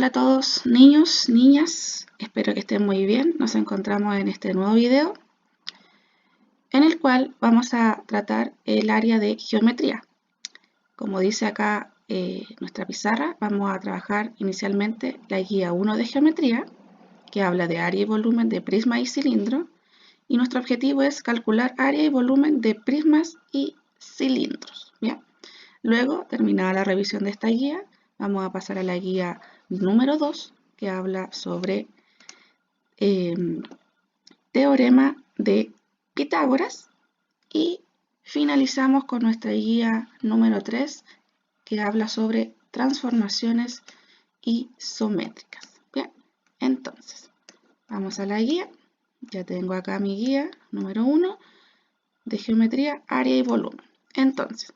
Hola a todos, niños, niñas, espero que estén muy bien. Nos encontramos en este nuevo video en el cual vamos a tratar el área de geometría. Como dice acá nuestra pizarra, vamos a trabajar inicialmente la guía 1 de geometría, que habla de área y volumen de prisma y cilindro, y nuestro objetivo es calcular área y volumen de prismas y cilindros. ¿Bien? Luego, terminada la revisión de esta guía, vamos a pasar a la guía número 2, que habla sobre teorema de Pitágoras, y finalizamos con nuestra guía número 3, que habla sobre transformaciones isométricas. Bien, entonces, vamos a la guía. Ya tengo acá mi guía número 1 de geometría, área y volumen. Entonces,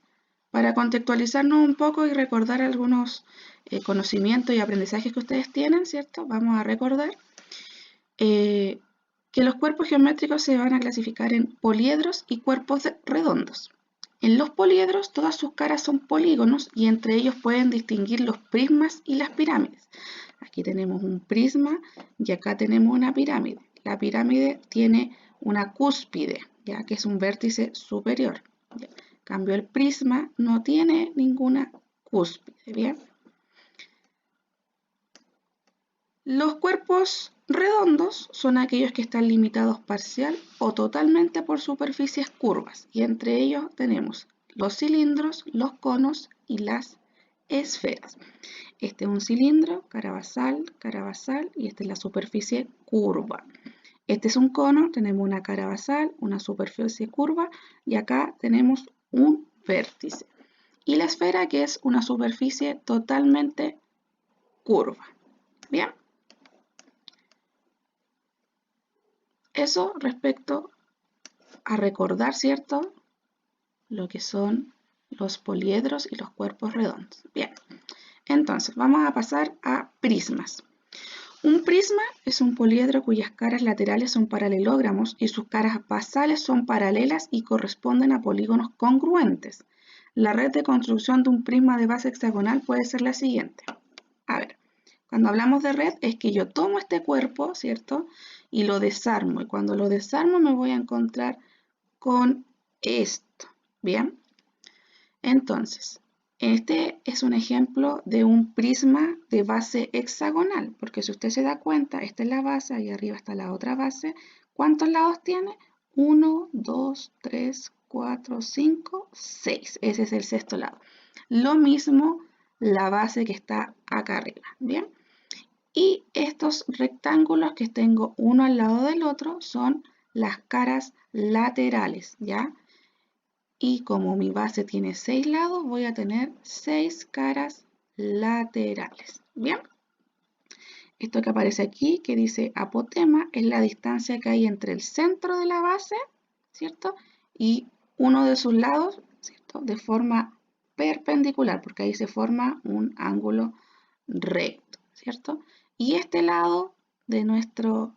para contextualizarnos un poco y recordar algunos conocimientos y aprendizajes que ustedes tienen, ¿cierto? Vamos a recordar que los cuerpos geométricos se van a clasificar en poliedros y cuerpos redondos. En los poliedros, todas sus caras son polígonos y entre ellos pueden distinguir los prismas y las pirámides. Aquí tenemos un prisma y acá tenemos una pirámide. La pirámide tiene una cúspide, ya que es un vértice superior. ¿Ya? En cambio, el prisma no tiene ninguna cúspide. ¿Bien? Los cuerpos redondos son aquellos que están limitados parcial o totalmente por superficies curvas, y entre ellos tenemos los cilindros, los conos y las esferas. Este es un cilindro, cara basal, y esta es la superficie curva. Este es un cono, tenemos una cara basal, una superficie curva, y acá tenemos un vértice. Y la esfera, que es una superficie totalmente curva. Bien. Eso respecto a recordar, ¿cierto?, lo que son los poliedros y los cuerpos redondos. Bien, entonces vamos a pasar a prismas. Un prisma es un poliedro cuyas caras laterales son paralelogramos y sus caras basales son paralelas y corresponden a polígonos congruentes. La red de construcción de un prisma de base hexagonal puede ser la siguiente. A ver, cuando hablamos de red es que yo tomo este cuerpo, ¿cierto?, y lo desarmo. Y cuando lo desarmo me voy a encontrar con esto. ¿Bien? Entonces, este es un ejemplo de un prisma de base hexagonal, porque si usted se da cuenta, esta es la base, y arriba está la otra base. ¿Cuántos lados tiene? 1, 2, 3, 4, 5, 6. Ese es el sexto lado. Lo mismo la base que está acá arriba. ¿Bien? Y estos rectángulos que tengo uno al lado del otro son las caras laterales, ¿ya? Y como mi base tiene 6 lados, voy a tener 6 caras laterales, ¿bien? Esto que aparece aquí, que dice apotema, es la distancia que hay entre el centro de la base, ¿cierto?, y uno de sus lados, ¿cierto?, de forma perpendicular, porque ahí se forma un ángulo recto, ¿cierto? Y este lado de nuestro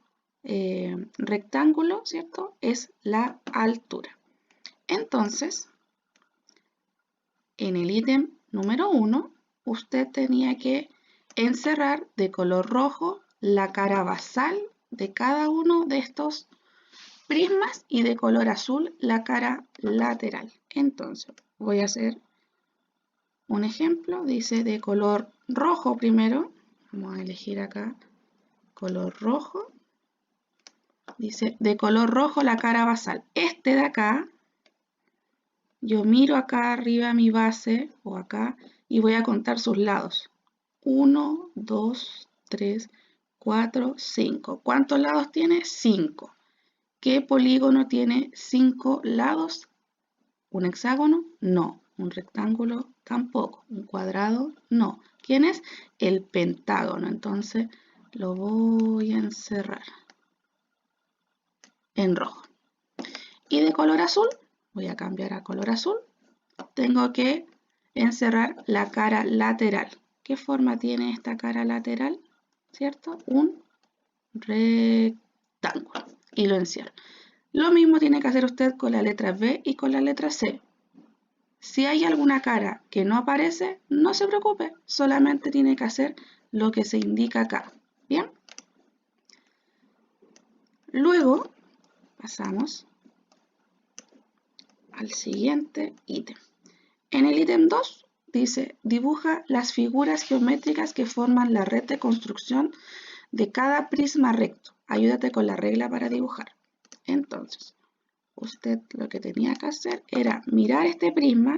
rectángulo, ¿cierto?, es la altura. Entonces, en el ítem número 1, usted tenía que encerrar de color rojo la cara basal de cada uno de estos prismas y de color azul la cara lateral. Entonces, voy a hacer un ejemplo. Dice de color rojo primero. Vamos a elegir acá color rojo. Dice de color rojo la cara basal. Este de acá, yo miro acá arriba mi base o acá y voy a contar sus lados. 1, 2, 3, 4, 5. ¿Cuántos lados tiene? 5. ¿Qué polígono tiene 5 lados? ¿Un hexágono? No. ¿Un rectángulo? Tampoco. ¿Un cuadrado? No. ¿Quién es? El pentágono. Entonces lo voy a encerrar en rojo. Y de color azul, voy a cambiar a color azul, tengo que encerrar la cara lateral. ¿Qué forma tiene esta cara lateral? ¿Cierto? Un rectángulo. Y lo encierro. Lo mismo tiene que hacer usted con la letra B y con la letra C. Si hay alguna cara que no aparece, no se preocupe, solamente tiene que hacer lo que se indica acá. Bien. Luego pasamos al siguiente ítem. En el ítem 2 dice, dibuja las figuras geométricas que forman la red de construcción de cada prisma recto. Ayúdate con la regla para dibujar. Entonces, usted lo que tenía que hacer era mirar este prisma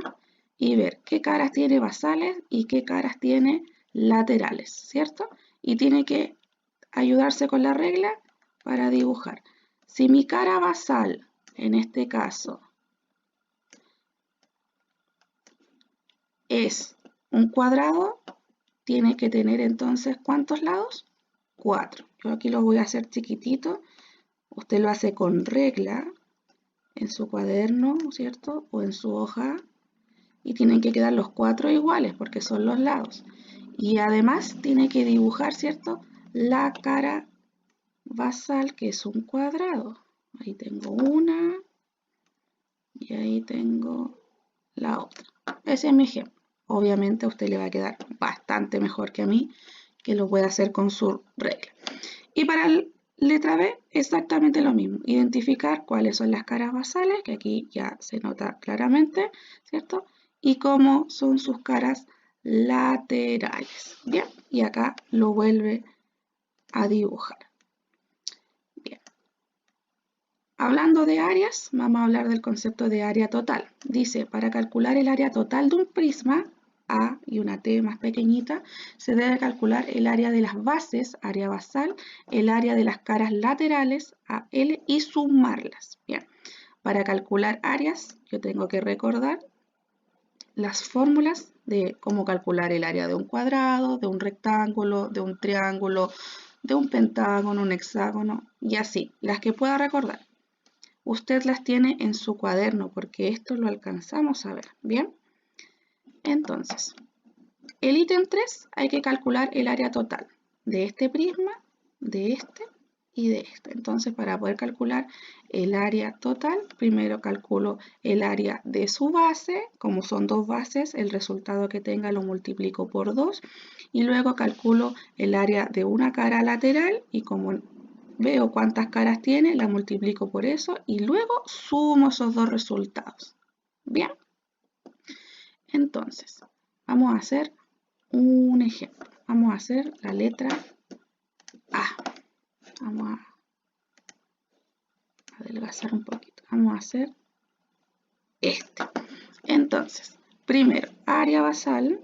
y ver qué caras tiene basales y qué caras tiene laterales, ¿cierto? Y tiene que ayudarse con la regla para dibujar. Si mi cara basal, en este caso, es un cuadrado, tiene que tener entonces, ¿cuántos lados? 4. Yo aquí lo voy a hacer chiquitito. Usted lo hace con regla en su cuaderno, ¿cierto? O en su hoja. Y tienen que quedar los 4 iguales porque son los lados. Y además tiene que dibujar, ¿cierto? La cara basal, que es un cuadrado. Ahí tengo una y ahí tengo la otra. Ese es mi ejemplo. Obviamente a usted le va a quedar bastante mejor que a mí, que lo puede hacer con su regla. Y para la letra B, exactamente lo mismo. Identificar cuáles son las caras basales, que aquí ya se nota claramente, ¿cierto? Y cómo son sus caras laterales. Bien, y acá lo vuelve a dibujar. Bien. Hablando de áreas, vamos a hablar del concepto de área total. Dice, para calcular el área total de un prisma, A y una T más pequeñita, se debe calcular el área de las bases, área basal, el área de las caras laterales, AL, y sumarlas. Bien, para calcular áreas, yo tengo que recordar las fórmulas de cómo calcular el área de un cuadrado, de un rectángulo, de un triángulo, de un pentágono, un hexágono, y así, las que pueda recordar. Usted las tiene en su cuaderno porque esto lo alcanzamos a ver, ¿bien? Entonces, el ítem 3 hay que calcular el área total de este prisma, de este y de este. Entonces, para poder calcular el área total, primero calculo el área de su base. Como son dos bases, el resultado que tenga lo multiplico por 2. Y luego calculo el área de una cara lateral y como veo cuántas caras tiene, la multiplico por eso y luego sumo esos dos resultados. Bien. Entonces, vamos a hacer un ejemplo. Vamos a hacer la letra A. Vamos a adelgazar un poquito. Vamos a hacer este. Entonces, primero, área basal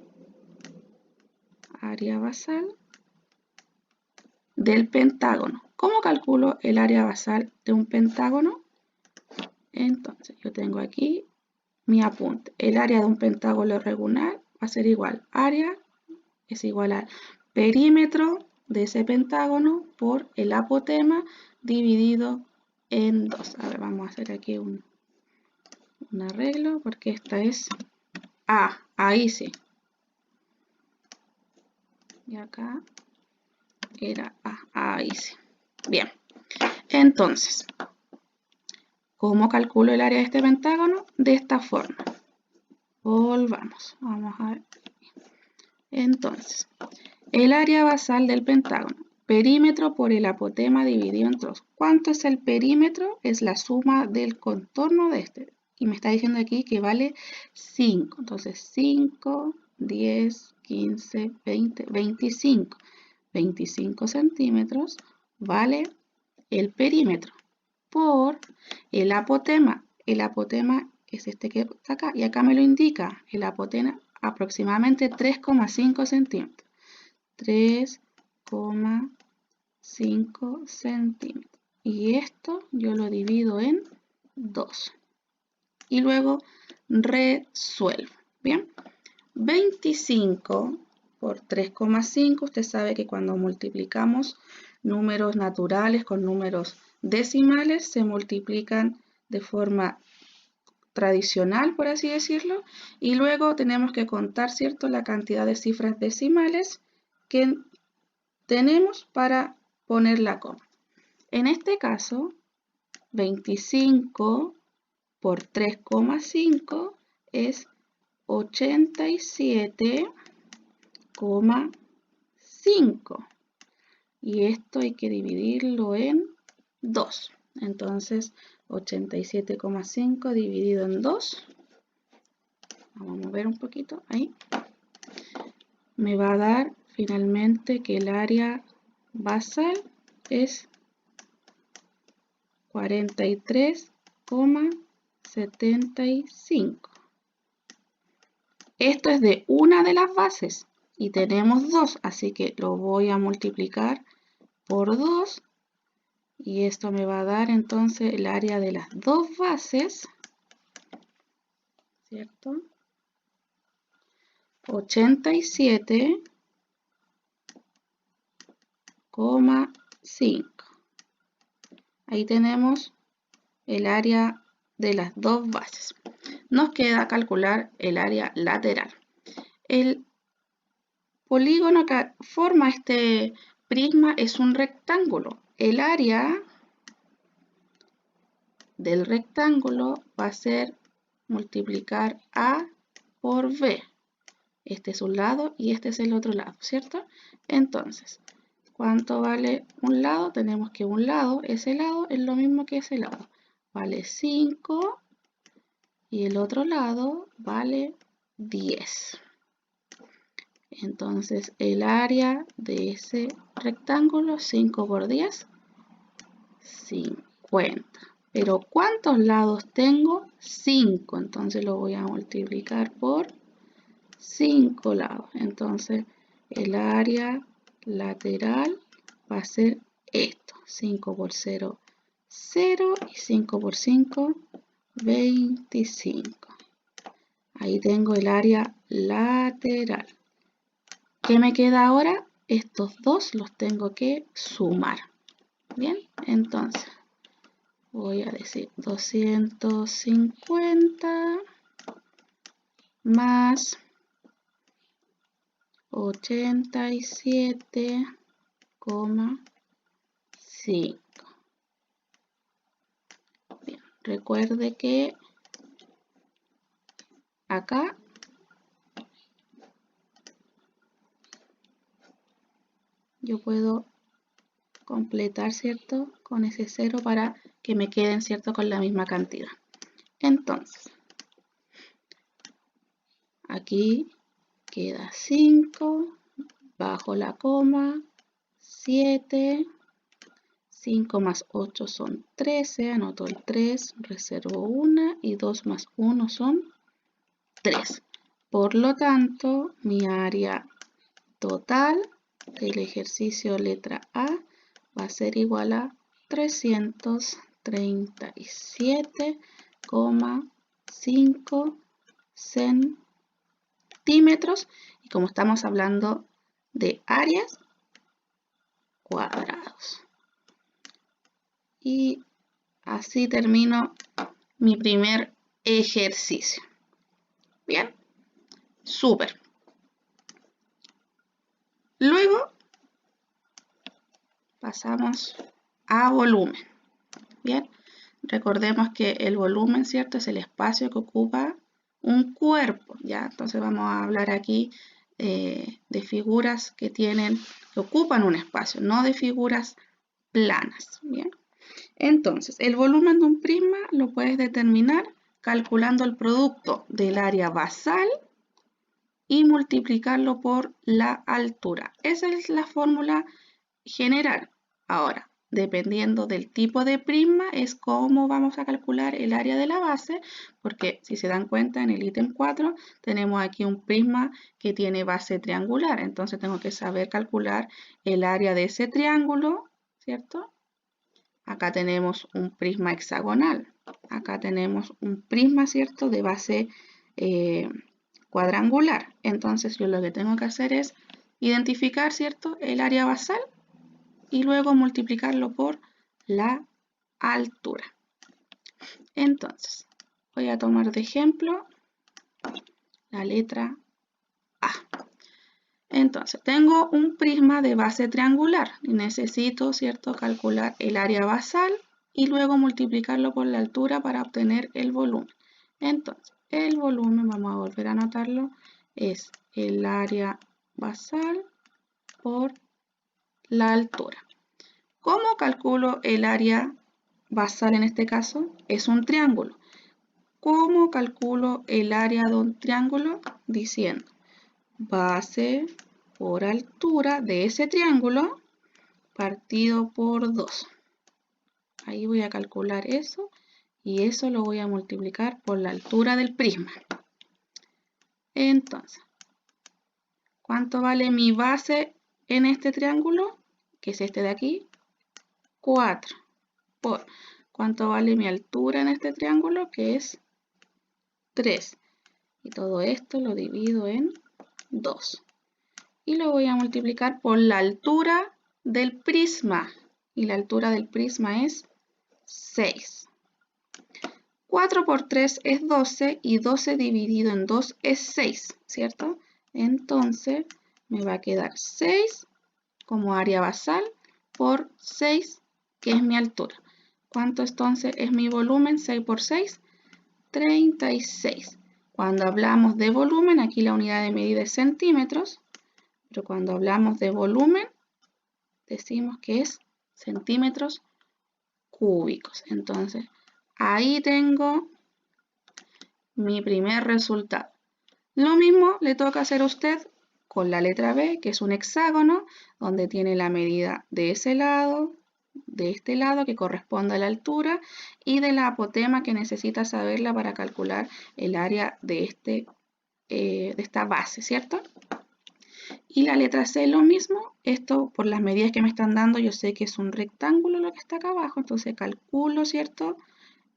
del pentágono. ¿Cómo calculo el área basal de un pentágono? Entonces, yo tengo aquí mi apunte. El área de un pentágono regular va a ser igual. Área es igual al perímetro de ese pentágono por el apotema dividido en 2. A ver, vamos a hacer aquí un arreglo porque esta es A. Ahí sí. Y acá era A. Ahí sí. Bien. Entonces, ¿cómo calculo el área de este pentágono? De esta forma. Volvamos. Vamos a ver. Entonces, el área basal del pentágono. Perímetro por el apotema dividido en 2. ¿Cuánto es el perímetro? Es la suma del contorno de este. Y me está diciendo aquí que vale 5. Entonces 5, 10, 15, 20, 25. 25 centímetros vale el perímetro por el apotema. El apotema es este que está acá y acá me lo indica. El apotema aproximadamente 3,5 centímetros. 3,5 centímetros. Y esto yo lo divido en 2. Y luego resuelvo. Bien. 25 por 3,5. Usted sabe que cuando multiplicamos números naturales con números decimales se multiplican de forma tradicional, por así decirlo, y luego tenemos que contar, ¿cierto?, la cantidad de cifras decimales que tenemos para poner la coma. En este caso, 25 por 3,5 es 87,5. 5. Y esto hay que dividirlo en 2. Entonces, 87,5 dividido en 2. Vamos a mover un poquito, ahí. Me va a dar finalmente que el área basal es 43,75. Esto es de una de las bases y tenemos 2, así que lo voy a multiplicar por 2 y esto me va a dar entonces el área de las dos bases, ¿cierto? 87,5. Ahí tenemos el área de las dos bases. Nos queda calcular el área lateral. El polígono que forma este prisma es un rectángulo. El área del rectángulo va a ser multiplicar A por B. Este es un lado y este es el otro lado, ¿cierto? Entonces, ¿cuánto vale un lado? Tenemos que un lado, ese lado es lo mismo que ese lado. Vale 5 y el otro lado vale 10. Entonces, el área de ese rectángulo, 5 por 10, 50. Pero ¿cuántos lados tengo? 5. Entonces lo voy a multiplicar por 5 lados. Entonces el área lateral va a ser esto. 5 por 0, 0. Y 5 por 5, 25. Ahí tengo el área lateral. ¿Qué me queda ahora? Estos dos los tengo que sumar. Bien, entonces voy a decir 250 más 87,5. Bien, recuerde que acá yo puedo completar, ¿cierto? Con ese 0 para que me queden, ¿cierto? Con la misma cantidad. Entonces, aquí queda 5, bajo la coma, 7, 5 más 8 son 13, anoto el 3, reservo 1 y 2 más 1 son 3. Por lo tanto, mi área total del ejercicio letra A va a ser igual a 337,5 centímetros. Y como estamos hablando de áreas, cuadrados. Y así termino mi primer ejercicio. Bien, súper. Luego pasamos a volumen. Bien, recordemos que el volumen, ¿cierto? Es el espacio que ocupa un cuerpo, ¿ya? Entonces vamos a hablar aquí de figuras que ocupan un espacio, no de figuras planas, ¿bien? Entonces, el volumen de un prisma lo puedes determinar calculando el producto del área basal y multiplicarlo por la altura. Esa es la fórmula general. Ahora, dependiendo del tipo de prisma, es cómo vamos a calcular el área de la base, porque si se dan cuenta en el ítem 4 tenemos aquí un prisma que tiene base triangular, entonces tengo que saber calcular el área de ese triángulo, ¿cierto? Acá tenemos un prisma hexagonal, acá tenemos un prisma, ¿cierto?, de base cuadrangular. Entonces yo lo que tengo que hacer es identificar, ¿cierto?, el área basal y luego multiplicarlo por la altura. Entonces, voy a tomar de ejemplo la letra A. Entonces, tengo un prisma de base triangular y necesito, ¿cierto?, calcular el área basal y luego multiplicarlo por la altura para obtener el volumen. Entonces, el volumen, vamos a volver a anotarlo, es el área basal por la altura. ¿Cómo calculo el área basal en este caso? Es un triángulo. ¿Cómo calculo el área de un triángulo? Diciendo base por altura de ese triángulo partido por 2. Ahí voy a calcular eso y eso lo voy a multiplicar por la altura del prisma. Entonces, ¿cuánto vale mi base en este triángulo? Que es este de aquí, 4. Por ¿cuánto vale mi altura en este triángulo? Que es 3. Y todo esto lo divido en 2. Y lo voy a multiplicar por la altura del prisma. Y la altura del prisma es 6. 4 por 3 es 12 y 12 dividido en 2 es 6, ¿cierto? Entonces me va a quedar 6 como área basal por 6, que es mi altura. ¿Cuánto entonces es mi volumen? 6 por 6, 36. Cuando hablamos de volumen, aquí la unidad de medida es centímetros, pero cuando hablamos de volumen, decimos que es centímetros cúbicos. Entonces, ahí tengo mi primer resultado. Lo mismo le toca hacer a usted con la letra B, que es un hexágono, donde tiene la medida de ese lado, de este lado, que corresponde a la altura, y de la apotema, que necesita saberla para calcular el área de esta base, ¿cierto? Y la letra C lo mismo. Esto, por las medidas que me están dando, yo sé que es un rectángulo lo que está acá abajo, entonces calculo, ¿cierto?,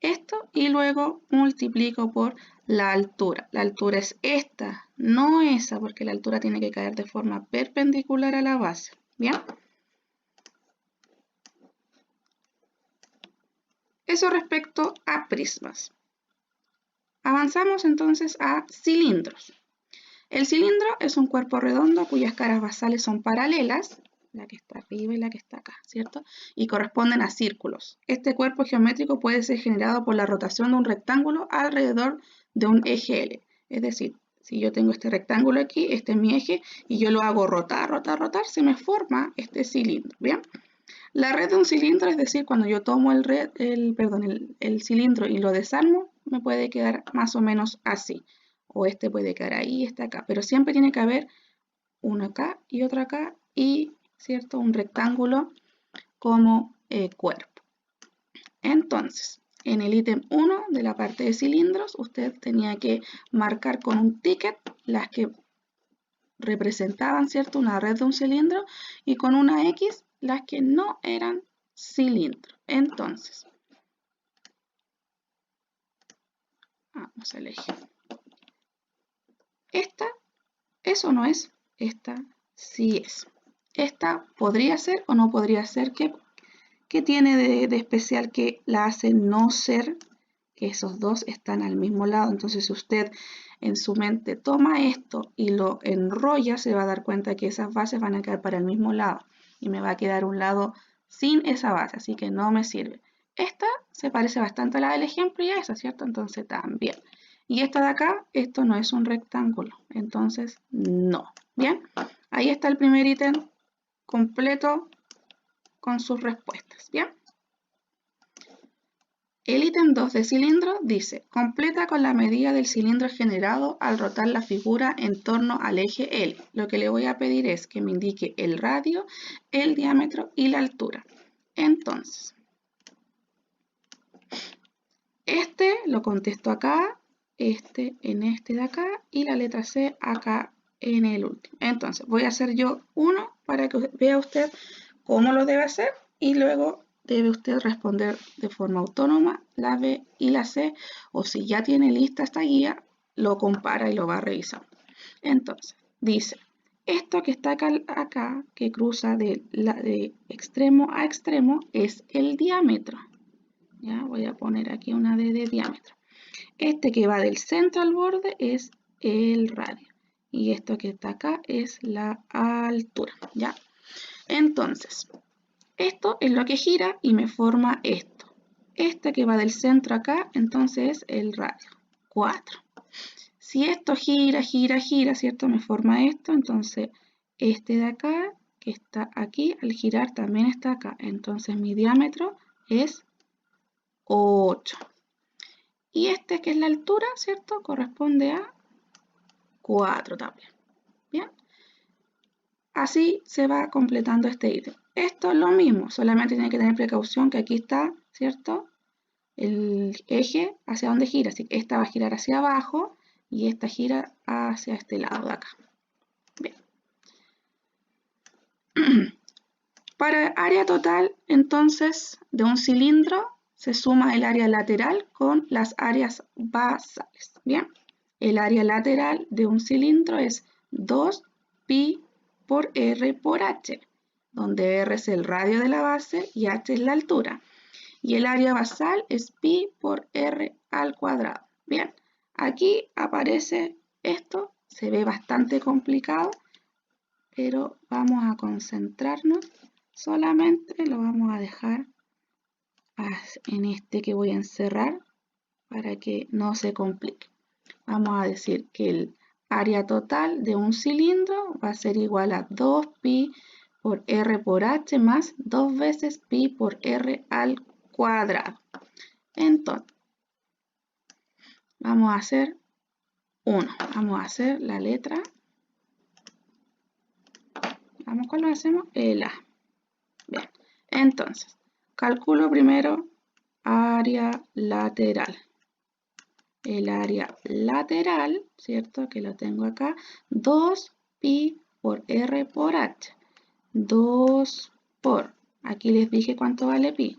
esto y luego multiplico por la altura. La altura es esta, no esa, porque la altura tiene que caer de forma perpendicular a la base. ¿Bien? Eso respecto a prismas. Avanzamos entonces a cilindros. El cilindro es un cuerpo redondo cuyas caras basales son paralelas, la que está arriba y la que está acá, ¿cierto? Y corresponden a círculos. Este cuerpo geométrico puede ser generado por la rotación de un rectángulo alrededor de un eje L. Es decir, si yo tengo este rectángulo aquí, este es mi eje, y yo lo hago rotar, rotar, rotar, se me forma este cilindro, ¿bien? La red de un cilindro, es decir, cuando yo tomo el cilindro y lo desarmo, me puede quedar más o menos así. O este puede quedar ahí, este acá. Pero siempre tiene que haber uno acá y otro acá y, ¿cierto?, un rectángulo como cuerpo. Entonces, en el ítem 1 de la parte de cilindros, usted tenía que marcar con un ticket las que representaban, ¿cierto?, una red de un cilindro, y con una X las que no eran cilindro. Entonces, vamos a elegir. Esta, eso no es, esta sí es. Esta podría ser o no podría ser. ¿Qué tiene de especial que la hace no ser? Que esos dos están al mismo lado. Entonces, si usted en su mente toma esto y lo enrolla, se va a dar cuenta que esas bases van a quedar para el mismo lado y me va a quedar un lado sin esa base, así que no me sirve. Esta se parece bastante a la del ejemplo y a esa, ¿cierto? Entonces también. Y esta de acá, esto no es un rectángulo, entonces no. Bien, ahí está el primer ítem completo con sus respuestas. Bien. El ítem 2 de cilindro dice: completa con la medida del cilindro generado al rotar la figura en torno al eje L. Lo que le voy a pedir es que me indique el radio, el diámetro y la altura. Entonces, este lo contesto acá, este en este de acá y la letra C acá en el último. Entonces, voy a hacer yo uno para que vea usted cómo lo debe hacer y luego debe usted responder de forma autónoma la B y la C, o si ya tiene lista esta guía, lo compara y lo va revisando. Entonces, dice, esto que está acá que cruza de extremo a extremo, es el diámetro. Ya, voy a poner aquí una D de diámetro. Este que va del centro al borde es el radio. Y esto que está acá es la altura, ¿ya? Entonces, esto es lo que gira y me forma esto. Este que va del centro acá, entonces es el radio, 4. Si esto gira, gira, gira, ¿cierto? Me forma esto, entonces este de acá que está aquí, al girar también está acá. Entonces mi diámetro es 8. Y este, que es la altura, ¿cierto? Corresponde a 4 también. Bien. Así se va completando este ítem. Esto es lo mismo, solamente tiene que tener precaución que aquí está, ¿cierto? El eje hacia donde gira. Así que esta va a girar hacia abajo y esta gira hacia este lado de acá. Bien. Para área total, entonces, de un cilindro, se suma el área lateral con las áreas basales. Bien, el área lateral de un cilindro es 2pi por r por h, donde r es el radio de la base y h es la altura. Y el área basal es pi por r al cuadrado. Bien, aquí aparece esto, se ve bastante complicado, pero vamos a concentrarnos. Solamente lo vamos a dejar en este que voy a encerrar para que no se complique. Vamos a decir que el área total de un cilindro va a ser igual a 2pi por r por h más 2 veces pi por r al cuadrado. Entonces, vamos a hacer 1. Vamos a hacer la letra. ¿Cuál lo hacemos? El A. Bien, entonces, calculo primero área lateral. El área lateral, ¿cierto? Que lo tengo acá, 2pi por r por h. 2 por, aquí les dije cuánto vale pi.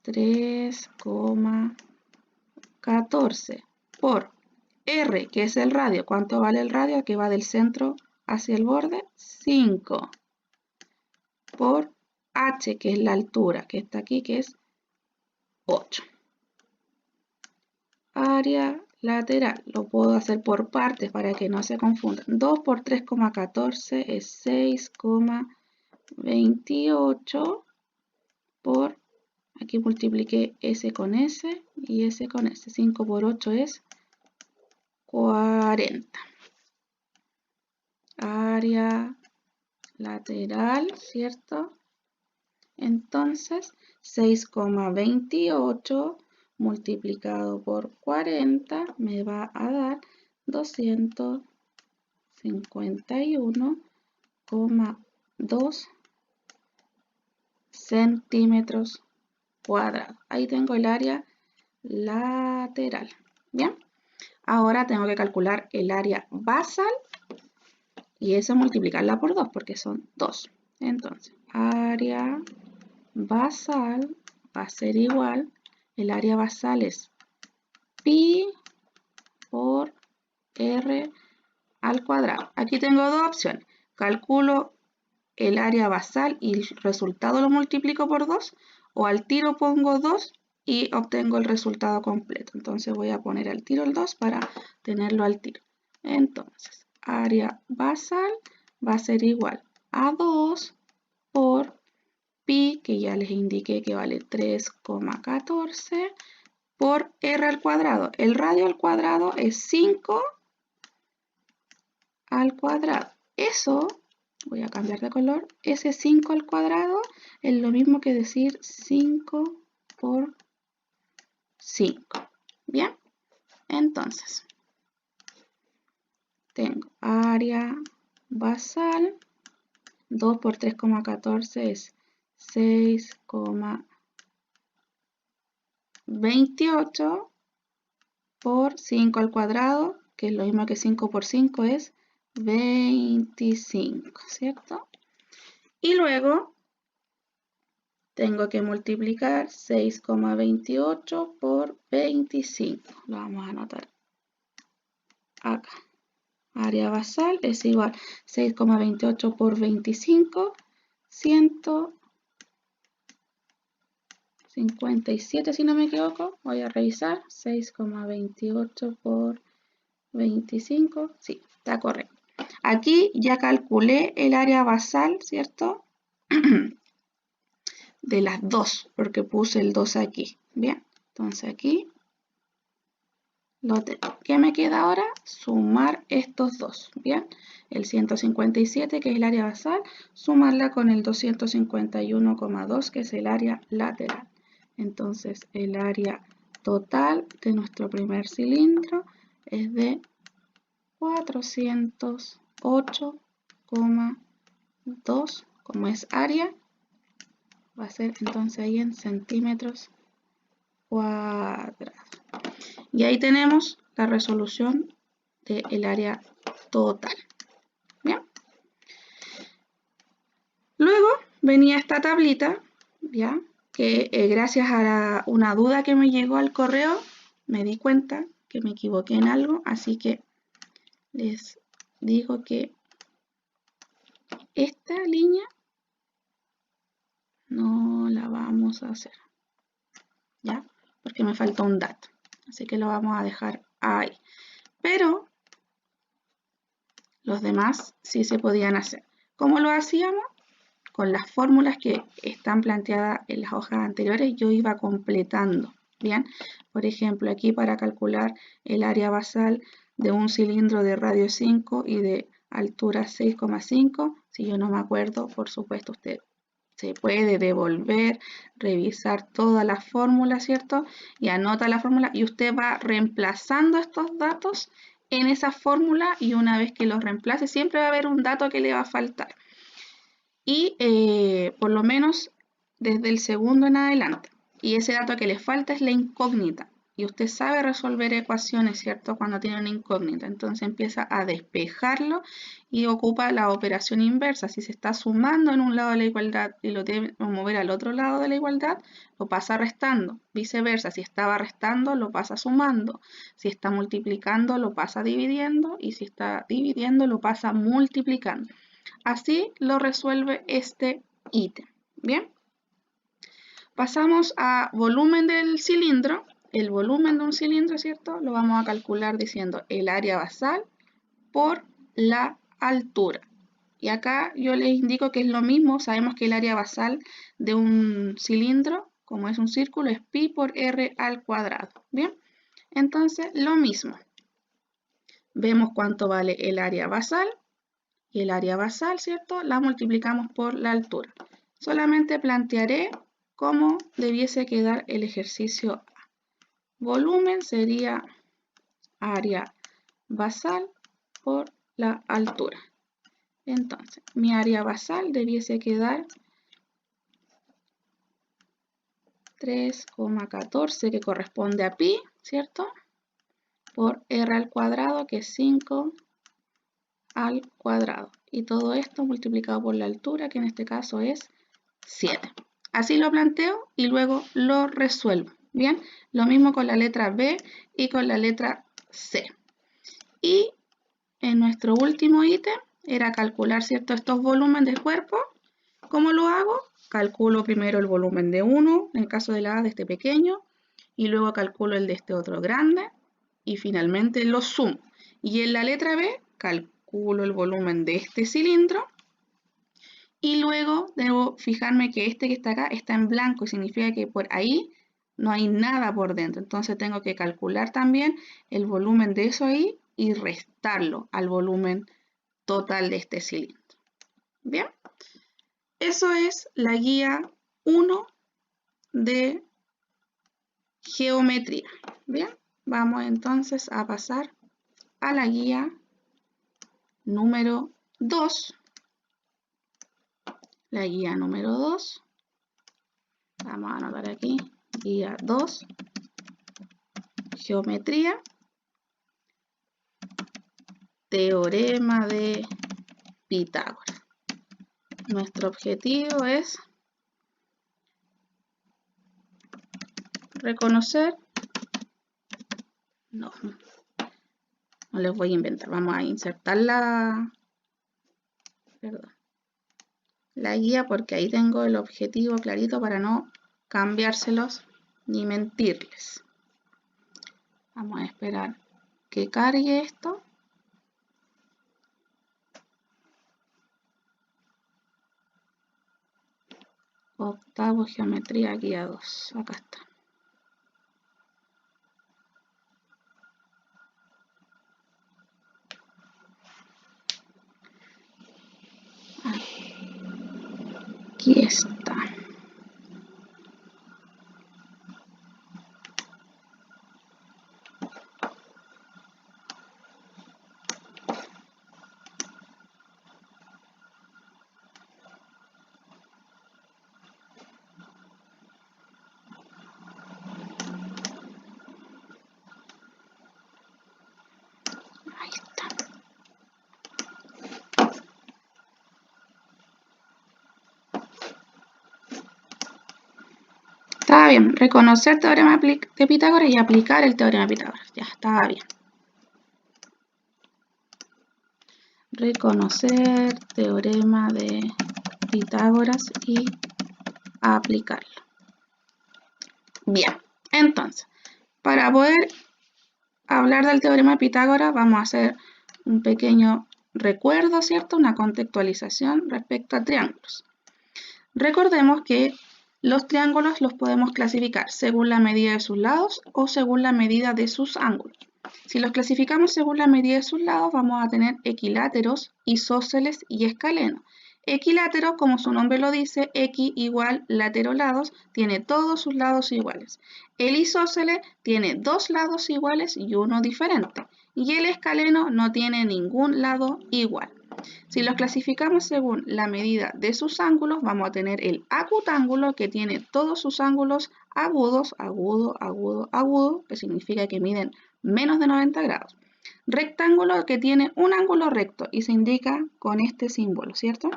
3,14 por r, que es el radio. ¿Cuánto vale el radio? Que va del centro hacia el borde. 5 por h, que es la altura, que está aquí, que es 8. Área lateral, lo puedo hacer por partes para que no se confundan. 2 por 3,14 es 6,28 por, aquí multipliqué S con S y S con S. 5 por 8 es 40. Área lateral, ¿cierto? Entonces, 6,28 multiplicado por 40 me va a dar 251,2 centímetros cuadrados. Ahí tengo el área lateral. Bien, ahora tengo que calcular el área basal y eso multiplicarla por 2 porque son 2. Entonces, área basal va a ser igual, el área basal es pi por r al cuadrado. Aquí tengo dos opciones. Calculo el área basal y el resultado lo multiplico por 2, o al tiro pongo 2 y obtengo el resultado completo. Entonces voy a poner al tiro el 2 para tenerlo al tiro. Entonces, área basal va a ser igual a 2 por pi, que ya les indiqué que vale 3,14, por r al cuadrado. El radio al cuadrado es 5 al cuadrado. Eso, voy a cambiar de color, ese 5 al cuadrado es lo mismo que decir 5 por 5. Bien, entonces, tengo área basal, 2 por 3,14 es 6,28 por 5 al cuadrado, que es lo mismo que 5 por 5 es 25, ¿cierto? Y luego tengo que multiplicar 6,28 por 25. Lo vamos a anotar acá. Área basal es igual a 6,28 por 25, 157 si no me equivoco. Voy a revisar. 6,28 por 25. Sí, está correcto. Aquí ya calculé el área basal, ¿cierto? De las dos, porque puse el 2 aquí. Bien, entonces aquí ¿Qué me queda ahora? Sumar estos dos, ¿bien? El 157, que es el área basal, sumarla con el 251,2, que es el área lateral. Entonces, el área total de nuestro primer cilindro es de 408,2, como es área, va a ser entonces ahí en centímetros cuadrados. Y ahí tenemos la resolución del área total. ¿Bien? Luego venía esta tablita, ¿ya? Que gracias a una duda que me llegó al correo, me di cuenta que me equivoqué en algo, así que les digo que esta línea no la vamos a hacer, ¿ya? Porque me falta un dato, así que lo vamos a dejar ahí. Pero los demás sí se podían hacer. ¿Cómo lo hacíamos? Con las fórmulas que están planteadas en las hojas anteriores, yo iba completando, ¿bien? Por ejemplo, aquí para calcular el área basal de un cilindro de radio 5 y de altura 6,5, si yo no me acuerdo, por supuesto usted se puede devolver, revisar todas las fórmulas, ¿cierto? Y anota la fórmula y usted va reemplazando estos datos en esa fórmula y una vez que los reemplace siempre va a haber un dato que le va a faltar. Y por lo menos desde el segundo en adelante. Y ese dato que le falta es la incógnita. Y usted sabe resolver ecuaciones, ¿cierto? Cuando tiene una incógnita. Entonces empieza a despejarlo y ocupa la operación inversa. Si se está sumando en un lado de la igualdad y lo debe mover al otro lado de la igualdad, lo pasa restando. Viceversa, si estaba restando, lo pasa sumando. Si está multiplicando, lo pasa dividiendo. Y si está dividiendo, lo pasa multiplicando. Así lo resuelve este ítem. Bien. Pasamos a volumen del cilindro. El volumen de un cilindro, ¿cierto? Lo vamos a calcular diciendo el área basal por la altura. Y acá yo les indico que es lo mismo. Sabemos que el área basal de un cilindro, como es un círculo, es pi por r al cuadrado. Bien. Entonces, lo mismo. Vemos cuánto vale el área basal. Y el área basal, ¿cierto? La multiplicamos por la altura. Solamente plantearé cómo debiese quedar el ejercicio A. Volumen sería área basal por la altura. Entonces, mi área basal debiese quedar 3,14, que corresponde a pi, ¿cierto? Por r al cuadrado, que es 5 al cuadrado. Y todo esto multiplicado por la altura, que en este caso es 7. Así lo planteo y luego lo resuelvo. Bien, lo mismo con la letra B y con la letra C. Y en nuestro último ítem era calcular, ¿cierto?, estos volúmenes de cuerpo. ¿Cómo lo hago? Calculo primero el volumen de uno, en el caso de la A, de este pequeño, y luego calculo el de este otro grande, y finalmente lo sumo. Y en la letra B calculo el volumen de este cilindro, y luego debo fijarme que este que está acá está en blanco y significa que por ahí no hay nada por dentro. Entonces tengo que calcular también el volumen de eso ahí y restarlo al volumen total de este cilindro. Bien, eso es la guía 1 de geometría. Bien, vamos entonces a pasar a la guía número 2. La guía número 2, vamos a anotar aquí, guía 2, geometría, teorema de Pitágoras. Nuestro objetivo es reconocer, no les voy a inventar, vamos a insertar la guía porque ahí tengo el objetivo clarito para no cambiárselos ni mentirles. Vamos a esperar que cargue esto. Octavo, geometría, guía 2. Acá está. Aquí está. Ahí está. Estaba bien. Reconocer el teorema de Pitágoras y aplicar el teorema de Pitágoras. Ya, estaba bien. Reconocer teorema de Pitágoras y aplicarlo. Bien, entonces, para poder hablar del teorema de Pitágoras vamos a hacer un pequeño recuerdo, ¿cierto? Una contextualización respecto a triángulos. Recordemos que los triángulos los podemos clasificar según la medida de sus lados o según la medida de sus ángulos. Si los clasificamos según la medida de sus lados, vamos a tener equiláteros, isósceles y escalenos. Equilátero, como su nombre lo dice, equi igual latero lados, tiene todos sus lados iguales. El isósceles tiene dos lados iguales y uno diferente. Y el escaleno no tiene ningún lado igual. Si los clasificamos según la medida de sus ángulos, vamos a tener el acutángulo que tiene todos sus ángulos agudos, agudo, agudo, agudo, que significa que miden menos de 90 grados. Rectángulo que tiene un ángulo recto y se indica con este símbolo, ¿cierto?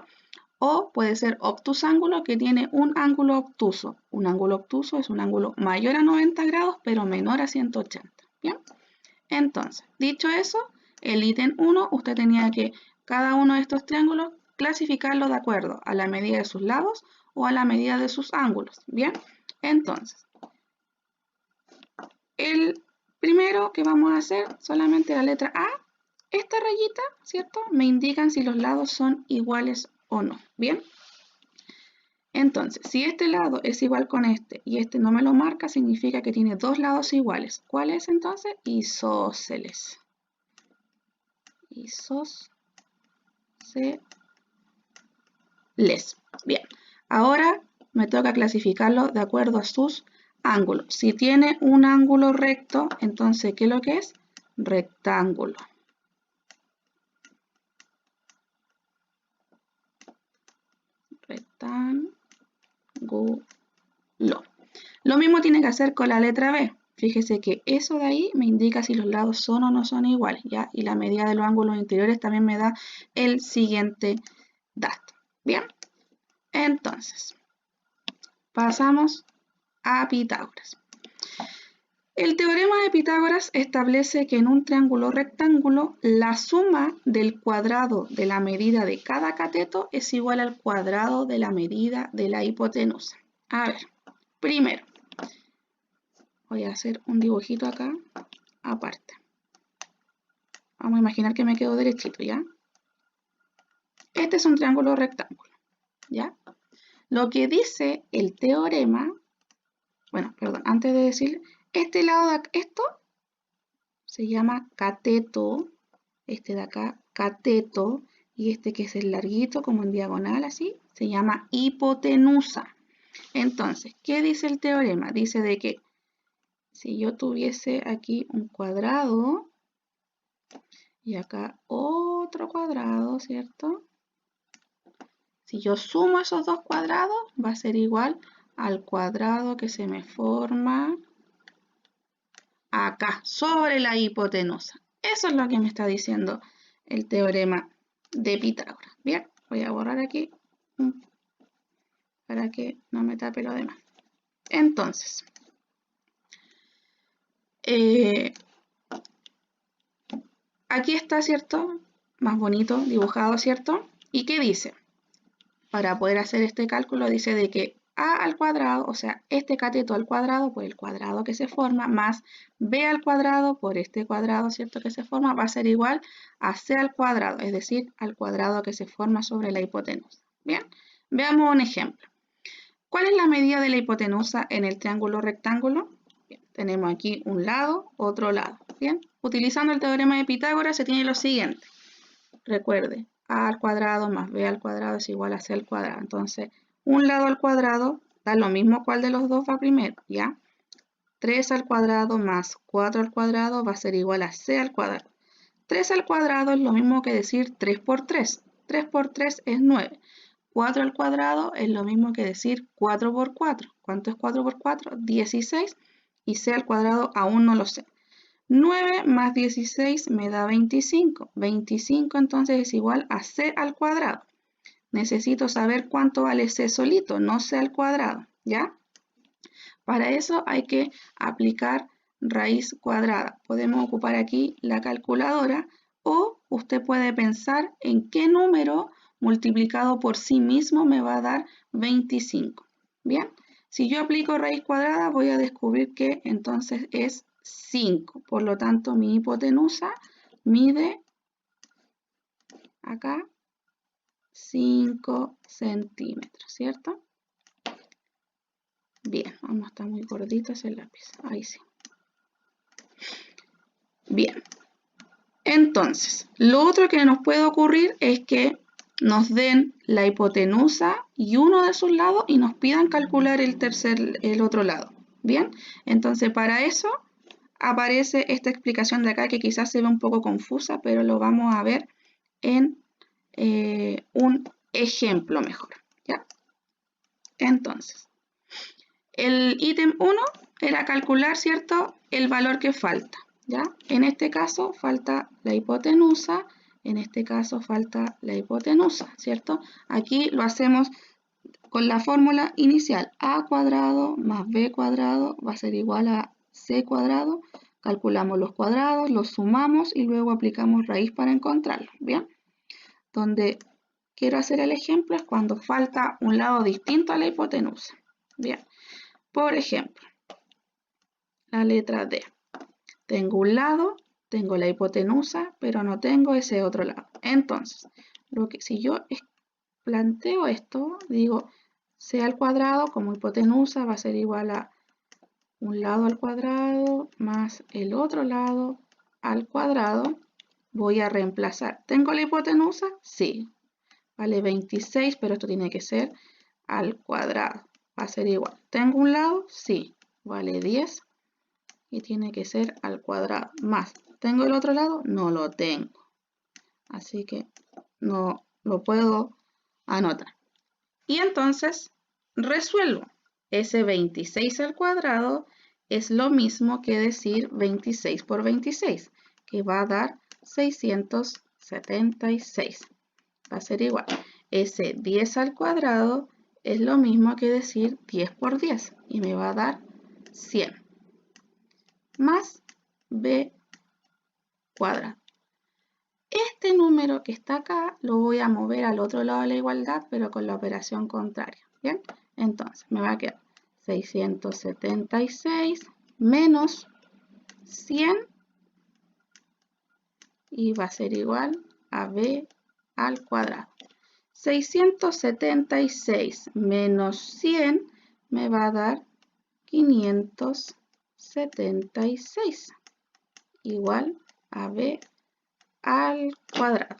O puede ser obtusángulo que tiene un ángulo obtuso. Un ángulo obtuso es un ángulo mayor a 90 grados pero menor a 180. ¿Bien? Entonces, dicho eso, el ítem 1, usted tenía que cada uno de estos triángulos clasificarlo de acuerdo a la medida de sus lados o a la medida de sus ángulos. Bien, entonces, el primero que vamos a hacer, solamente la letra A, esta rayita, ¿cierto? Me indican si los lados son iguales o no. Bien, entonces, si este lado es igual con este y este no me lo marca, significa que tiene dos lados iguales. ¿Cuál es entonces? Isósceles. Isósceles. Bien, ahora me toca clasificarlo de acuerdo a sus ángulos. Si tiene un ángulo recto, entonces, ¿qué es lo que es? Rectángulo. Rectángulo. Lo mismo tiene que hacer con la letra B. Fíjese que eso de ahí me indica si los lados son o no son iguales, ¿ya? Y la medida de los ángulos interiores también me da el siguiente dato. Bien, entonces, pasamos a Pitágoras. El teorema de Pitágoras establece que en un triángulo rectángulo la suma del cuadrado de la medida de cada cateto es igual al cuadrado de la medida de la hipotenusa. A ver, primero, voy a hacer un dibujito acá, aparte. Vamos a imaginar que me quedo derechito, ¿ya? Este es un triángulo rectángulo, ¿ya? Lo que dice el teorema, bueno, perdón, antes de decir, este lado de esto se llama cateto, este de acá, cateto, y este que es el larguito, como en diagonal, así, se llama hipotenusa. Entonces, ¿qué dice el teorema? Dice de que si yo tuviese aquí un cuadrado y acá otro cuadrado, ¿cierto? Si yo sumo esos dos cuadrados, va a ser igual al cuadrado que se me forma acá, sobre la hipotenusa. Eso es lo que me está diciendo el teorema de Pitágoras. Bien, voy a borrar aquí para que no me tape lo demás. Entonces, aquí está, ¿cierto? Más bonito, dibujado, ¿cierto? ¿Y qué dice? Para poder hacer este cálculo dice de que a al cuadrado, o sea, este cateto al cuadrado por el cuadrado que se forma, más b al cuadrado por este cuadrado, ¿cierto? Que se forma, va a ser igual a c al cuadrado, es decir, al cuadrado que se forma sobre la hipotenusa. Bien, veamos un ejemplo. ¿Cuál es la medida de la hipotenusa en el triángulo rectángulo? Bien, tenemos aquí un lado, otro lado. Bien, utilizando el teorema de Pitágoras se tiene lo siguiente. Recuerde, a al cuadrado más b al cuadrado es igual a c al cuadrado. Entonces, un lado al cuadrado da lo mismo cuál de los dos va primero, ¿ya? 3 al cuadrado más 4 al cuadrado va a ser igual a c al cuadrado. 3 al cuadrado es lo mismo que decir 3 por 3. 3 por 3 es 9. 4 al cuadrado es lo mismo que decir 4 por 4. ¿Cuánto es 4 por 4? 16. Y c al cuadrado aún no lo sé. 9 más 16 me da 25. 25 entonces es igual a c al cuadrado. Necesito saber cuánto vale c solito, no c al cuadrado, ¿ya? Para eso hay que aplicar raíz cuadrada. Podemos ocupar aquí la calculadora o usted puede pensar en qué número multiplicado por sí mismo me va a dar 25. Bien, si yo aplico raíz cuadrada voy a descubrir que entonces es 5. Por lo tanto, mi hipotenusa mide acá 5 centímetros, ¿cierto? Bien, no está muy gordito ese lápiz. Ahí sí. Bien. Entonces, lo otro que nos puede ocurrir es que nos den la hipotenusa y uno de sus lados y nos pidan calcular el otro lado. Bien, entonces para eso aparece esta explicación de acá que quizás se ve un poco confusa, pero lo vamos a ver en un ejemplo mejor, ¿ya? Entonces, el ítem 1 era calcular, ¿cierto?, el valor que falta, ¿ya? En este caso falta la hipotenusa, en este caso falta la hipotenusa, ¿cierto? Aquí lo hacemos con la fórmula inicial, a cuadrado más b cuadrado va a ser igual a c cuadrado. Calculamos los cuadrados, los sumamos y luego aplicamos raíz para encontrarlo, ¿bien? Donde quiero hacer el ejemplo es cuando falta un lado distinto a la hipotenusa, ¿bien? Por ejemplo, la letra D. Tengo un lado, tengo la hipotenusa, pero no tengo ese otro lado. Entonces, si yo planteo esto, digo, c al cuadrado como hipotenusa va a ser igual a un lado al cuadrado más el otro lado al cuadrado. Voy a reemplazar. ¿Tengo la hipotenusa? Sí. Vale 26, pero esto tiene que ser al cuadrado. Va a ser igual. ¿Tengo un lado? Sí. Vale 10 y tiene que ser al cuadrado. Más, ¿tengo el otro lado? No lo tengo. Así que no lo puedo anotar. Y entonces resuelvo. Ese 26 al cuadrado es lo mismo que decir 26 por 26, que va a dar 676. Va a ser igual. Ese 10 al cuadrado es lo mismo que decir 10 por 10 y me va a dar 100. Más b cuadrado. Este número que está acá lo voy a mover al otro lado de la igualdad, pero con la operación contraria. ¿Bien? Entonces me va a quedar 676 menos 100 y va a ser igual a b al cuadrado. 676 menos 100 me va a dar 576 igual a b al cuadrado.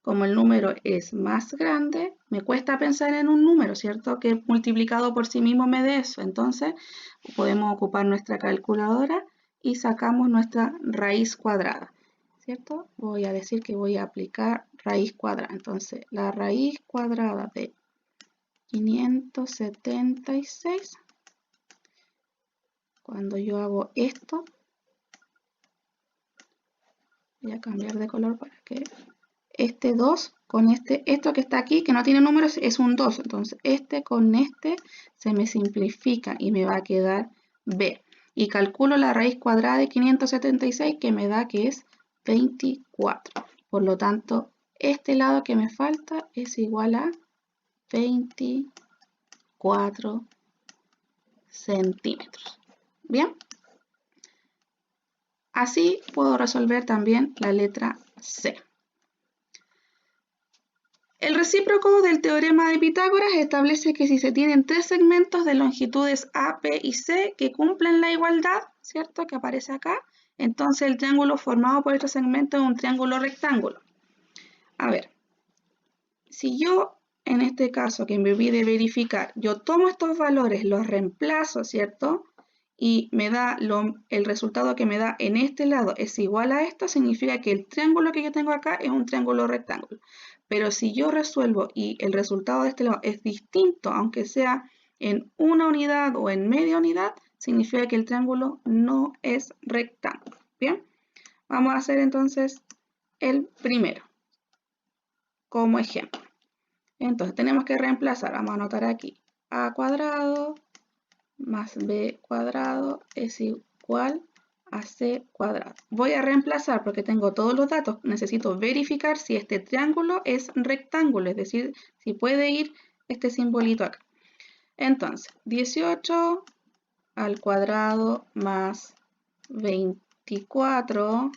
Como el número es más grande, me cuesta pensar en un número, ¿cierto? Que multiplicado por sí mismo me dé eso. Entonces, podemos ocupar nuestra calculadora y sacamos nuestra raíz cuadrada, ¿cierto? Voy a decir que voy a aplicar raíz cuadrada. Entonces, la raíz cuadrada de 576, cuando yo hago esto, voy a cambiar de color para que este 2 con esto que está aquí, que no tiene números, es un 2. Entonces, este con este se me simplifica y me va a quedar b. Y calculo la raíz cuadrada de 576 que me da que es 24. Por lo tanto, este lado que me falta es igual a 24 centímetros. ¿Bien? Así puedo resolver también la letra C. El recíproco del teorema de Pitágoras establece que si se tienen tres segmentos de longitudes A, B y C que cumplen la igualdad, ¿cierto?, que aparece acá, entonces el triángulo formado por estos segmentos es un triángulo rectángulo. A ver, si yo en este caso que me olvidé verificar, yo tomo estos valores, los reemplazo, ¿cierto? Y me da el resultado que me da en este lado es igual a esto, significa que el triángulo que yo tengo acá es un triángulo rectángulo. Pero si yo resuelvo y el resultado de este lado es distinto, aunque sea en una unidad o en media unidad, significa que el triángulo no es rectángulo. Bien, vamos a hacer entonces el primero como ejemplo. Entonces tenemos que reemplazar, vamos a anotar aquí, a cuadrado más b cuadrado es igual a c cuadrado. Voy a reemplazar porque tengo todos los datos, necesito verificar si este triángulo es rectángulo, es decir, si puede ir este simbolito acá. Entonces, 18 al cuadrado más 24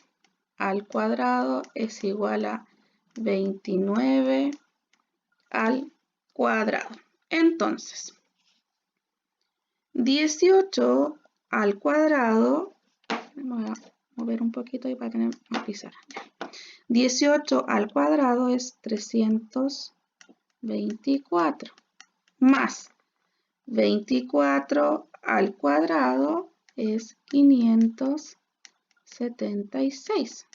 al cuadrado es igual a 29 al cuadrado. Entonces, 18 al cuadrado, voy a mover un poquito ahí para tener más pizarra. 18 al cuadrado es 324 más 24 al cuadrado es 576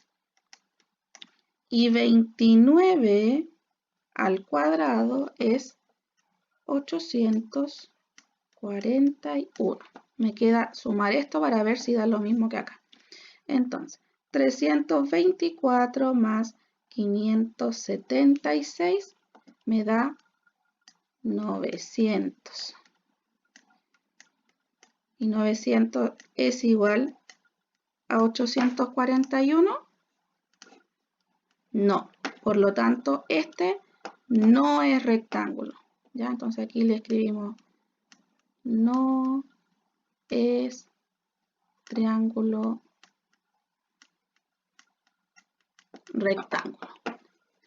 y 29 al cuadrado es 841. Me queda sumar esto para ver si da lo mismo que acá. Entonces, 324 más 576 me da 900. ¿Y 900 es igual a 841? No. Por lo tanto, este no es rectángulo. ¿Ya? Entonces aquí le escribimos no es triángulo rectángulo.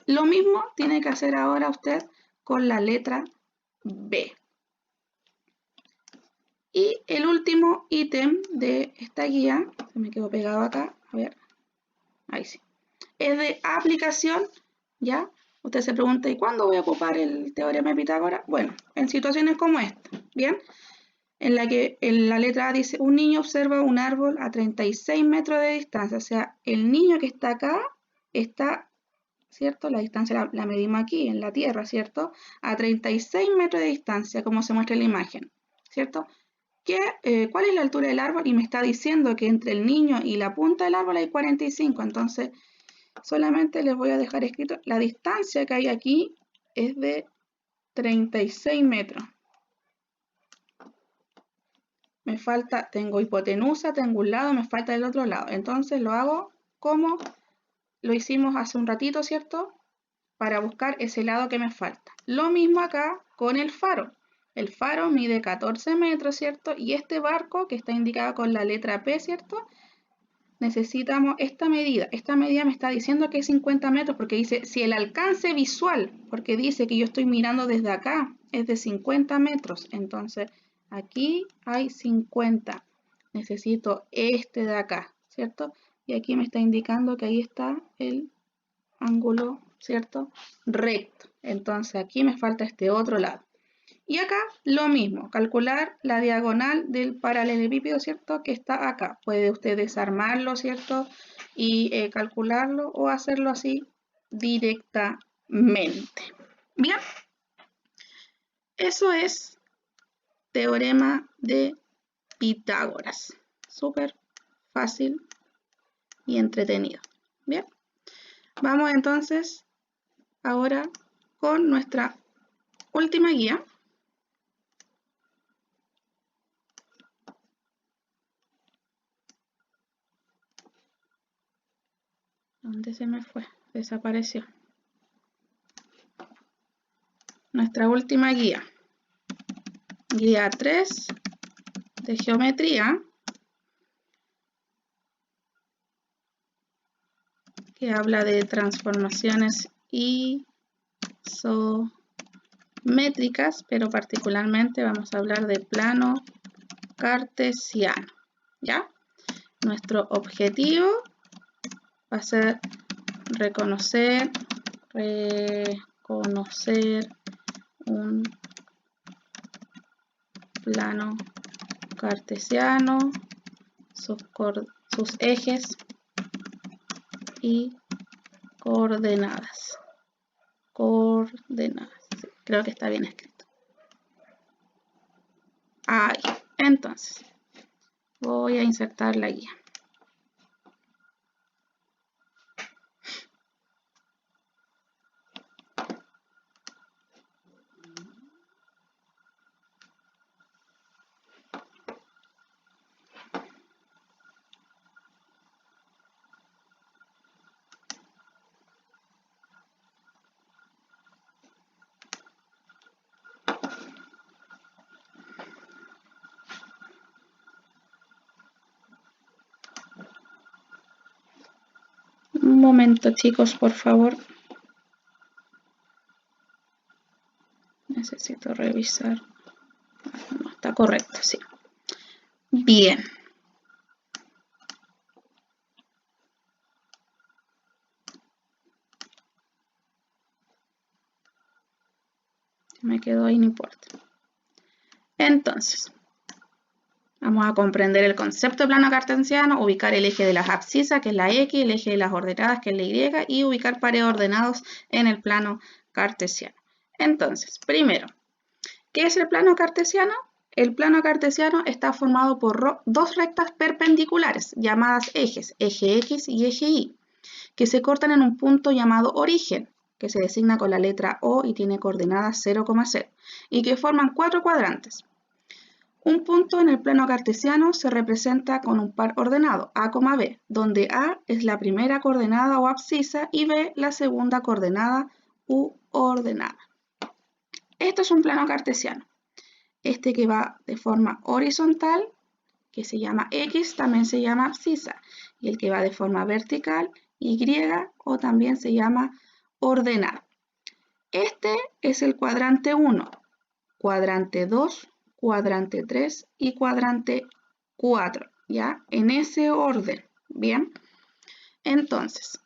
Lo mismo tiene que hacer ahora usted con la letra B. Y el último ítem de esta guía, se me quedó pegado acá, a ver, ahí sí, es de aplicación, ¿ya? Usted se pregunta, ¿y cuándo voy a ocupar el teorema de Pitágoras? Bueno, en situaciones como esta, ¿bien? En la que en la letra A dice, un niño observa un árbol a 36 metros de distancia, o sea, el niño que está acá está, ¿cierto? La distancia la medimos aquí, en la Tierra, ¿cierto? A 36 metros de distancia, como se muestra en la imagen, ¿cierto? ¿Cuál es la altura del árbol? Y me está diciendo que entre el niño y la punta del árbol hay 45, entonces solamente les voy a dejar escrito, la distancia que hay aquí es de 36 metros. Me falta, tengo hipotenusa, tengo un lado, me falta el otro lado. Entonces lo hago como lo hicimos hace un ratito, ¿cierto? Para buscar ese lado que me falta. Lo mismo acá con el faro. El faro mide 14 metros, ¿cierto? Y este barco, que está indicado con la letra P, ¿cierto? Necesitamos esta medida. Esta medida me está diciendo que es 50 metros porque dice, si el alcance visual, porque dice que yo estoy mirando desde acá, es de 50 metros. Entonces, aquí hay 50. Necesito este de acá, ¿cierto? Y aquí me está indicando que ahí está el ángulo, ¿cierto? Recto. Entonces, aquí me falta este otro lado. Y acá lo mismo, calcular la diagonal del paralelepípedo, ¿cierto? Que está acá. Puede usted desarmarlo, ¿cierto? Y calcularlo o hacerlo así directamente. Bien, eso es teorema de Pitágoras. Súper fácil y entretenido. Bien, vamos entonces ahora con nuestra última guía. ¿Dónde se me fue? Desapareció. Nuestra última guía. Guía 3 de geometría. Que habla de transformaciones isométricas, pero particularmente vamos a hablar de plano cartesiano. ¿Ya? Nuestro objetivo va a ser reconocer un plano cartesiano, sus ejes y coordenadas. Sí, creo que está bien escrito. Ahí. Entonces, voy a insertar la guía. Un momento, chicos, por favor. Necesito revisar. No, está correcto, sí. Bien. Me quedó ahí, no importa. Entonces, vamos a comprender el concepto de plano cartesiano, ubicar el eje de las abscisas, que es la X, el eje de las ordenadas, que es la Y, y ubicar pares ordenados en el plano cartesiano. Entonces, primero, ¿qué es el plano cartesiano? El plano cartesiano está formado por dos rectas perpendiculares, llamadas ejes, eje X y eje Y, que se cortan en un punto llamado origen, que se designa con la letra O y tiene coordenadas 0,0, y que forman cuatro cuadrantes. Un punto en el plano cartesiano se representa con un par ordenado, A, B, donde A es la primera coordenada o abscisa y B la segunda coordenada u ordenada. Esto es un plano cartesiano. Este que va de forma horizontal, que se llama X, también se llama abscisa. Y el que va de forma vertical, Y, o también se llama ordenada. Este es el cuadrante 1, cuadrante 2, cuadrante 3 y cuadrante 4, ¿ya? En ese orden, ¿bien? Entonces,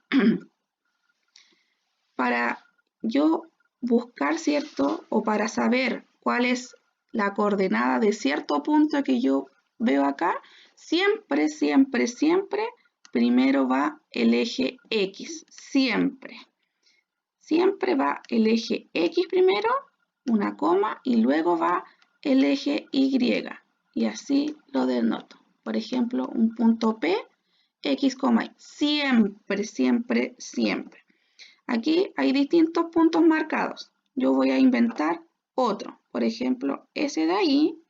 para yo buscar, ¿cierto? O para saber cuál es la coordenada de cierto punto que yo veo acá, siempre, siempre, siempre, primero va el eje X, siempre. Siempre va el eje X primero, una coma, y luego va el eje Y. Y así lo denoto. Por ejemplo, un punto P, X, Y. Siempre, siempre, siempre. Aquí hay distintos puntos marcados. Yo voy a inventar otro. Por ejemplo, ese de ahí,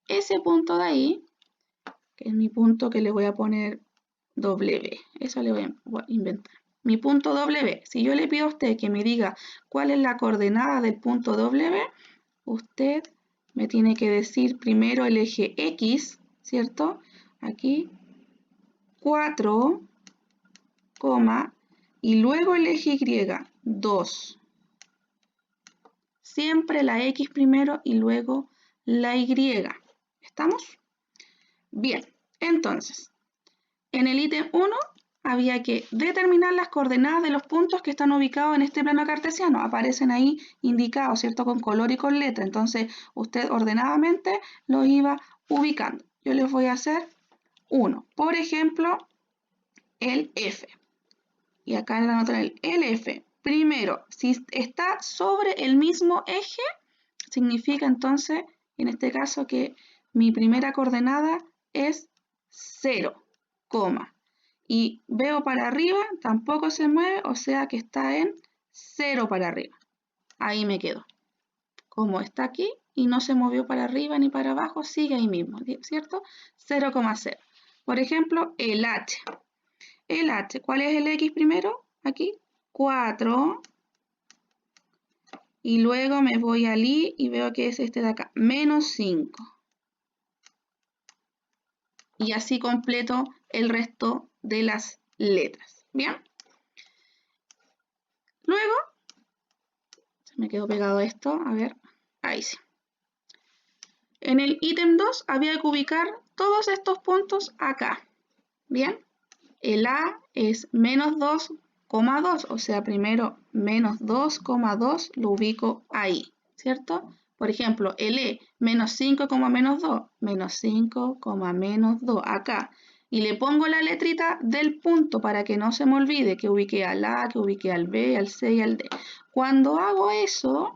ese punto de ahí, que es mi punto que le voy a poner W. Eso le voy a inventar. Mi punto W, si yo le pido a usted que me diga cuál es la coordenada del punto W, usted me tiene que decir primero el eje X, ¿cierto? Aquí 4, y luego el eje Y, 2. Siempre la X primero y luego la Y. ¿Estamos? Bien, entonces, en el ítem 1 había que determinar las coordenadas de los puntos que están ubicados en este plano cartesiano. Aparecen ahí indicados, ¿cierto? Con color y con letra. Entonces, usted ordenadamente los iba ubicando. Yo les voy a hacer uno. Por ejemplo, el F. Y acá le anotan el F. Primero, si está sobre el mismo eje, significa entonces, en este caso, que mi primera coordenada es 0, y veo para arriba, tampoco se mueve, o sea que está en 0 para arriba. Ahí me quedo. Como está aquí y no se movió para arriba ni para abajo, sigue ahí mismo, ¿cierto? 0,0. Por ejemplo, el H. El H, ¿cuál es el X primero? Aquí, 4. Y luego me voy al I y veo que es este de acá, menos 5. Y así completo el resto de las letras. ¿Bien? Luego, se me quedó pegado esto, a ver, ahí sí. En el ítem 2 había que ubicar todos estos puntos acá. ¿Bien? El A es menos 2, 2,2, o sea, primero menos 2,2 lo ubico ahí, ¿cierto? Por ejemplo, el E, menos 5, menos 2, menos 5, menos 2, acá. Y le pongo la letrita del punto para que no se me olvide que ubiqué al A, que ubiqué al B, al C y al D. Cuando hago eso,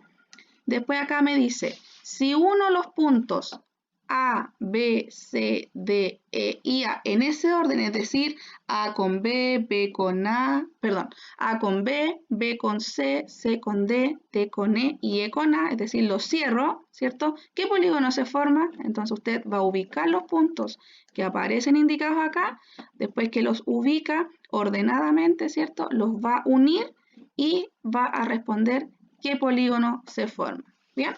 después acá me dice, si uno los puntos A, B, C, D, E y A en ese orden, es decir, A con B, B con A, perdón, A con B, B con C, C con D, D con E y E con A, es decir, los cierro, ¿cierto? ¿Qué polígono se forma? Entonces usted va a ubicar los puntos que aparecen indicados acá, después que los ubica ordenadamente, ¿cierto? Los va a unir y va a responder qué polígono se forma. ¿Bien?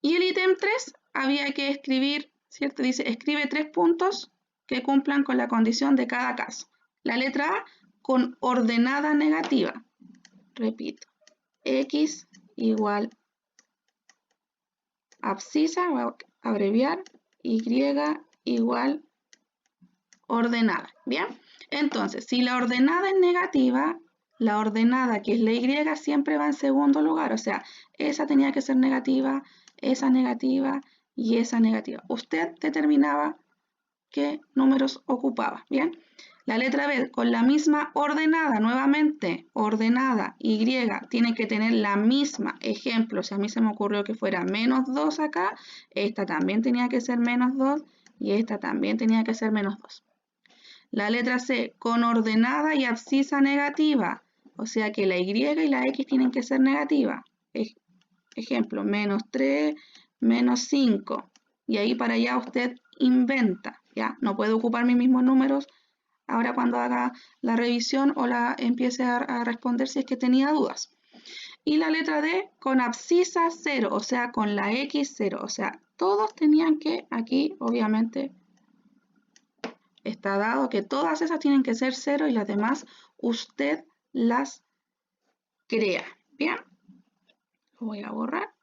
Y el ítem 3 había que escribir, ¿cierto? Dice, escribe 3 puntos que cumplan con la condición de cada caso. La letra A con ordenada negativa. Repito, X igual abscisa, voy a abreviar, Y igual ordenada. ¿Bien? Entonces, si la ordenada es negativa, la ordenada que es la Y siempre va en segundo lugar. O sea, esa tenía que ser negativa, esa negativa y esa negativa. Usted determinaba qué números ocupaba. ¿Bien? La letra B con la misma ordenada, nuevamente, ordenada, Y, tiene que tener la misma. Ejemplo, si a mí se me ocurrió que fuera menos 2 acá, esta también tenía que ser menos 2 y esta también tenía que ser menos 2. La letra C con ordenada y abscisa negativa, o sea que la Y y la X tienen que ser negativas. Ejemplo, menos 3, menos 5. Y ahí para allá usted inventa, ¿ya? No puede ocupar mis mismos números ahora cuando haga la revisión o la empiece a responder si es que tenía dudas. Y la letra D con abscisa 0, o sea, con la X 0. O sea, todos tenían que, aquí obviamente está dado que todas esas tienen que ser 0 y las demás usted las crea. Bien, lo voy a borrar.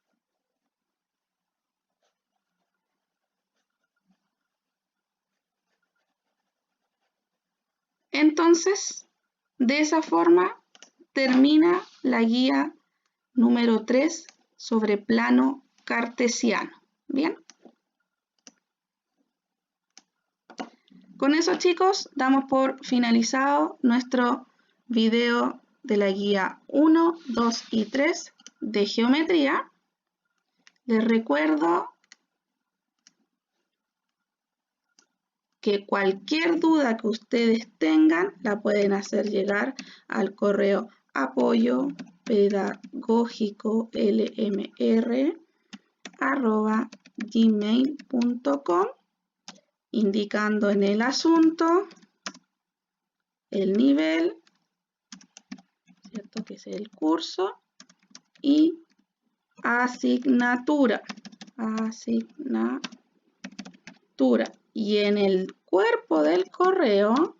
Entonces, de esa forma termina la guía número 3 sobre plano cartesiano. Bien. Con eso, chicos, damos por finalizado nuestro video de la guía 1, 2 y 3 de geometría. Les recuerdo que cualquier duda que ustedes tengan la pueden hacer llegar al correo apoyopedagogicolmr@gmail.com, indicando en el asunto el nivel, ¿cierto? Que es el curso, y asignatura. Y en el cuerpo del correo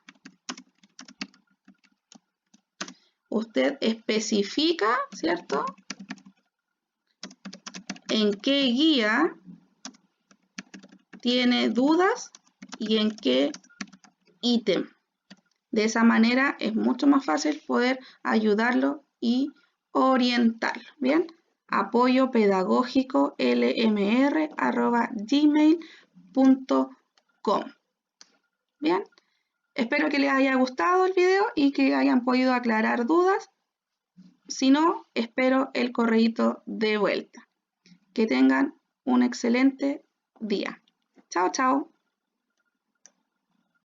usted especifica, ¿cierto?, en qué guía tiene dudas y en qué ítem. De esa manera es mucho más fácil poder ayudarlo y orientarlo. Bien, apoyo pedagógico lmr@gmail.com. Bien, espero que les haya gustado el video y que hayan podido aclarar dudas. Si no, espero el correíto de vuelta. Que tengan un excelente día. Chao, chao.